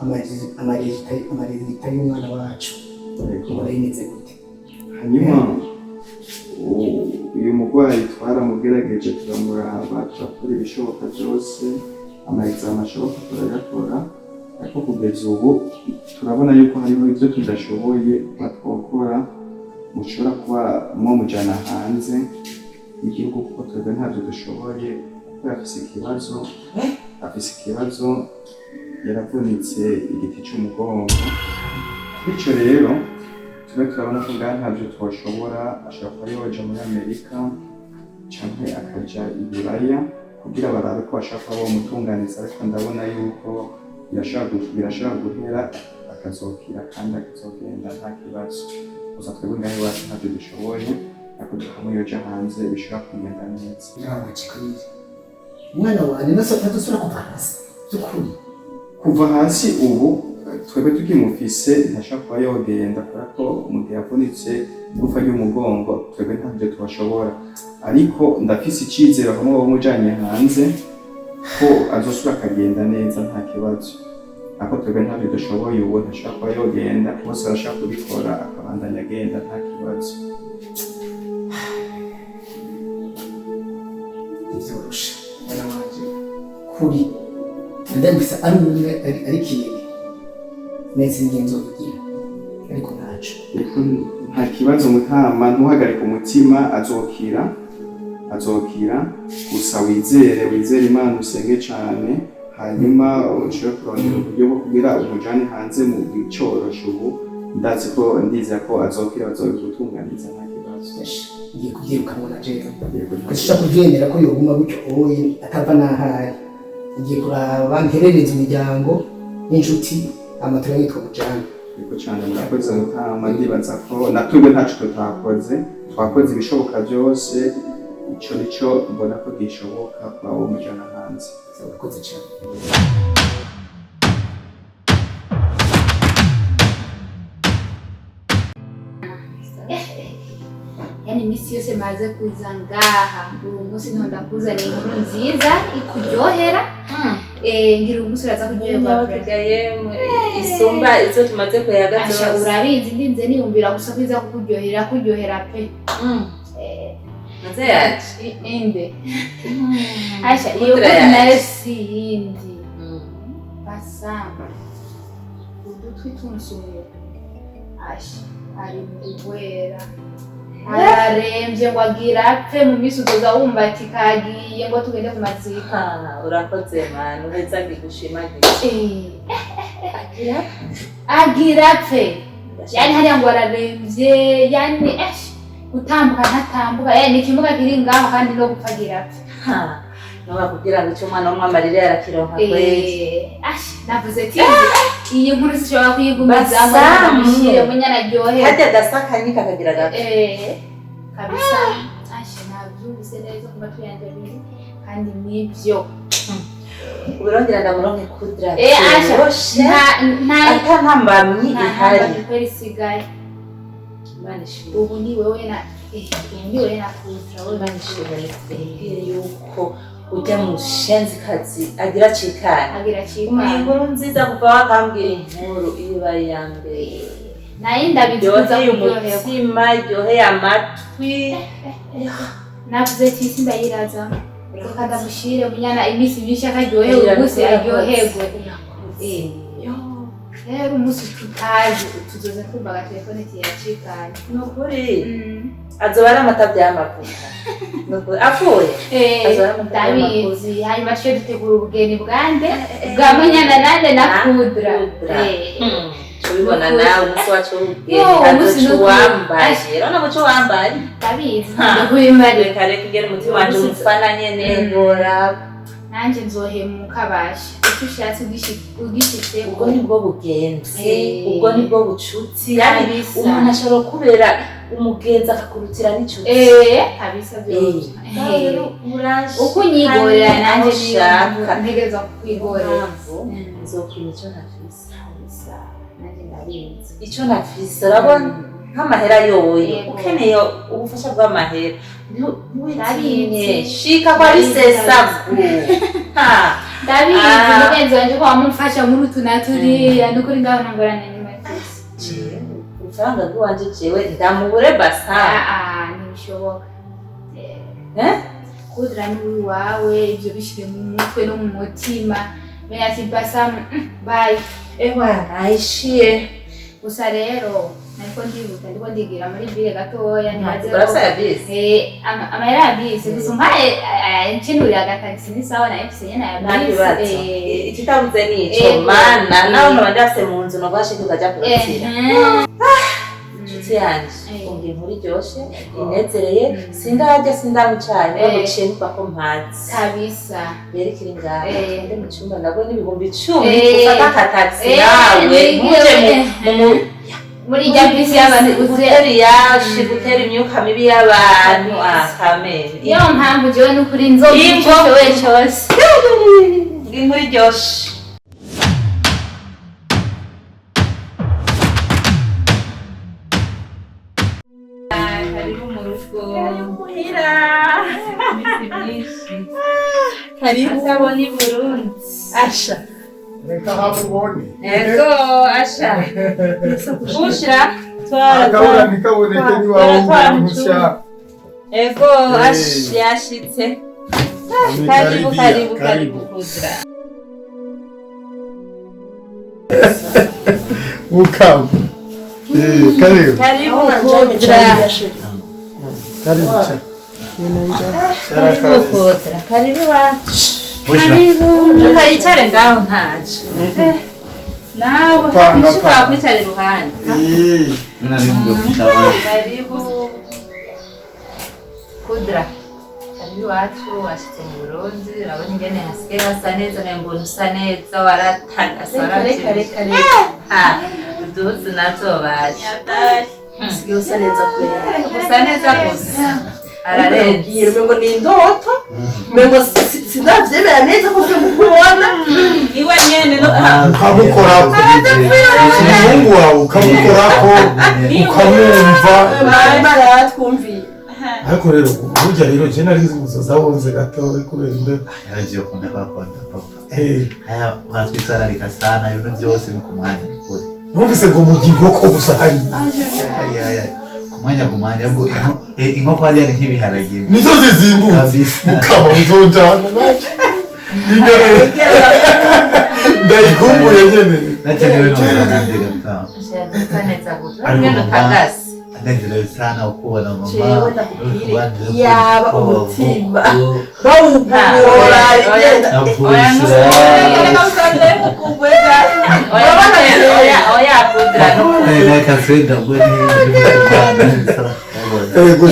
amarezita y'umwana wacu urayimeze gute? hanyuma uyu murwayi twaramugerageje turamuraba turakora ibishoboka byose ama-examen ashoboka turayakora ariko kugeza ubu turabona yuko hariho ibyo tudashoboye twakora mushobora kuba mumujyana hanze y'igihugu kuko twebwe ntabyo dushoboye kuko afise ikibazo yaravunitse igiti cy'umugongo bityo rero turabona ko ngaha ntabyo twashobora ashobora kuba yoja muri Amerika canke akaja i Buraya kugira barabe ko bashaka kuba bamutunganiza ariko ndabona yuko birashobora guhera akazokira kandi akazogenda nta kibazo gusa twebwe ngaha iwacu ntabyo dushoboye ariko tukamuyoja hanze bishobora kugenda neza. Umwana wanjye nasubira kuva hasi by'ukuri kuva hasi ubu twebwe tukimufise ntashaka kuba yogenda kubera ko umuntu yavunitse igufa ry'umugongo twebwe ntabyo tubashobora ariko ndafise icyizere aho muba mujanye hanze ko azosubira akagenda neza nta kibazo ariko twebwe ntabyo dushoboye ubu ntashaka kuba yogenda bose barashaka kubikora akabandanya agenda nta kibazo. Bizorosha mwana wanje kuri ndabisa ari umwe ari kinini neza ingenzo kugira ariko ntaco nta kibazo mutama ntuhagarike umutima azokira gusa wizere Imana usenge cyane hanyuma ushobora kurondera uburyo bwo kugira umujane hanze mu bicorosho ubu ndizera ko azokira bazobigutunganiza nta kibazo. Ngiye kubyiruka mwana jewe gushaka kugendera ko yoguma gutyo oye atava nahari ngiye kuraba mperereza imiryango n'inshuti amatora yitwa mujana ariko cyane murakoze mutama ndibaza ko natubwe ntacu twakoze ibishoboka byose ico nico mbona ko gishoboka kuba wo mujana hanze. Murakoze cyane. Yani misi yose maze kuza ngaha uyu munsi niho ndakuzaniye inkuru nziza ikuryohera ngira umunsi uraza kuryoherwa isumba izo tumaze kuyaga byose urabizi ndinze niyumvira gusa kwiza kuryohera pe maze yaje inde Aisha iyo kunasi yindi basamba udutwi tunsuye Aisha ari mugwera ararembye ngo agira apfe mu minsi uzoza wumva ati kagiye ngo tugende ku mazika. Urakoze mwana uheza ngigushimagiye agira apfe yani hariya ngo ararembye yani gutambuka ntatambuka ni ikimuga kiri ngaho kandi no gupfa agira apfe noba kugira ngo icyo umwana w'umwamarire yarakironka kwezi navuze ati iyi nkuru sishobora kuyigumiza ngo namushyire munyana aryohe hajya adasakanye kakagira gato kabisa nabyumvise neza ku matwi yanjye abiri kandi nibyo ubirongera ndamuronke kudra nta ntambamyi ihari kweri isigaye ubu ni wewe na kudra wewe banishimye yuko ujya mu shenzikazi agira cikana inkuru nziza kuva wakambwira inkuru iba ya mbere naye ndabivuza umutima iryoheye amatwi navuze ati sindayiraza reka ndamushire munyana iminsi myinshi akaryohe ubuse aryoherwe rero umunsi tutazi tuzoza twumva agatelefone kiyacikanye nukuri azoba ari amata by'amavuta apfuye ndabizi hanyuma tujye dutegura ubugeni bwande bwa munyana nande na kudra ubibona nawe umunsi wacu w'ubugeni azoca uwambaye urabona muco wambaye ndabizi reka igera umutima wanje umufana nyene ngoraba nanjye nzohemuka basha icyo ushatse ugishitse ubwo nibwo bugenzi ubwo nibwo bucuti yani umuntu ashobora kubera umugenzi akakurutira n'icuti kabisa byose uko unyigorera nanjye ntegereza kukwigorera nzokwima icyo nafise nanjye ndabizi icyo nafise urabona nk'amahera yoye ukeneye ubufasha bw'amahera ntiwitinye shika kwa bisesagu ndabizi mugenzi wanje ko wamufasha muri utu naturiya nukuri ngaho nangorane ni Matisi ufaranga rwanje jewe ndamubure basa ntibishoboka kudra ni wawe ibyo bishire mu mutwe no mu mutima menya ati basa bye aishiye gusa rero ndiko ndigira muri bire gatoya barasa ya bisi amahera ya bisi gusa umpaye ncinurira agatagisi ni sawa na FC nyene ya bisi ikitabuze nico mana nawe nabandi bafite mu nzu nobashe tukaja kurotira inshuti yanje ungiye muri ryoshe inezereye sindanywa cyane bamuciye niko mpazi kabisa yerekire ngaho ndi mu cyumba ndabona ibihumbi 10 ufata akatagisi yawe muje muri jambisi y'abantu guteri yaje gutera imyuka mibi y'abantu akamere iyo mpamvu jewe n'ukuri nzobico cyose ndi muri ryoshe karibu mu rugo muhira karibu saboni Burundi asha Reka habone. ego asha bushira Akabura nikaboneke ni wawe musha. ego asha yashitse karibu kudra Ukam. Karibu. Karibu kudra karibu karibu kayicare ngaho ntaje nawe nshobora kwicara iruhande karibu kudra karibu wacu washitse mu Burundi urabona ingene hasigaye hasa neza mbona usa neza waratagasa kare uduhuzu nazo baje usigaye usa neza kwera usa neza gusa ararenze ngo ni indoto ngo sinavyemera neza ko mukubona iwe nyene no ukamukorako umuhungu wawe ukamukorako ukamwumva Imana yaratwumviye ariko rero burya rero je nari nzi muzoza wonze gatowe kubera imbeho yaragiye kunda papa haya watwisararika sana ibintu byose ni ku mwanya mukuri numvise ngo mugigo ko gusa hari ku mwanya bwo inkoko hariya ni nk'ibiharage nizo zizimbuka mukaba muzojana ndayikumbuye nyene natenewe no nandega mtamu neza gusa ngendo tagasi ndagira sana ukubona mama jewe ndakubwire yaba umutima bawukura igenda oya kudra no kafenda ubone ego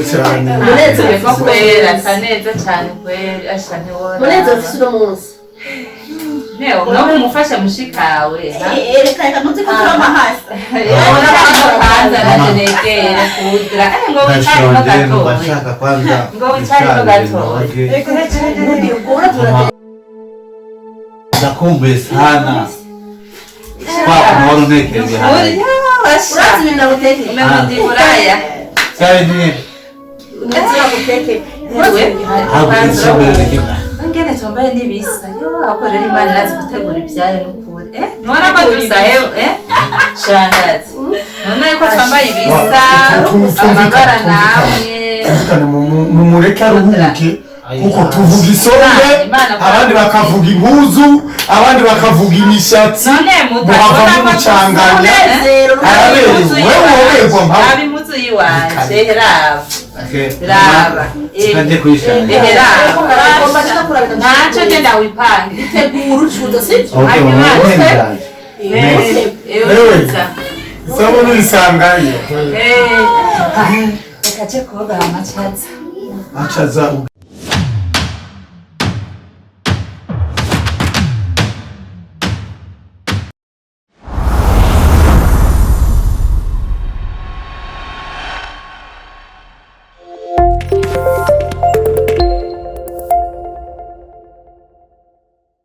cyane munezero ko kwera kaneza cyane kwera asha ntiwora munezero ufite uno munsi neo no kumufasha mushikawe reka muzi ko turi amahasa kwanza najenekere kudra ngo wicare no gato bashaka kwanza ngo wicare no gato nakumbuye sana kwa kumwona nekezi hali urazi ibintu naguteke umemundi buraya cyane ni ndetse naguteke hapo nisubiri kima ngene tombaye nibisa yo akorera imana nazi gutegura ibyayo n'ukuri nona ko dusahe shangazi nona ko twambaye ibisa amagara namwe mumureke aruhuke kuko tuvuga isombe abandi bakavuga impuzu abandi bakavuga imishatsi muhava mumucanganya araberewe wewe woberwa mpamvu abimuzu yiwanje raba Sanje kuisha. Nacho tenda wipange. tegura ucudo sibyo Okay, Sabo nisangayo. Kaje koga amachaza. Achaza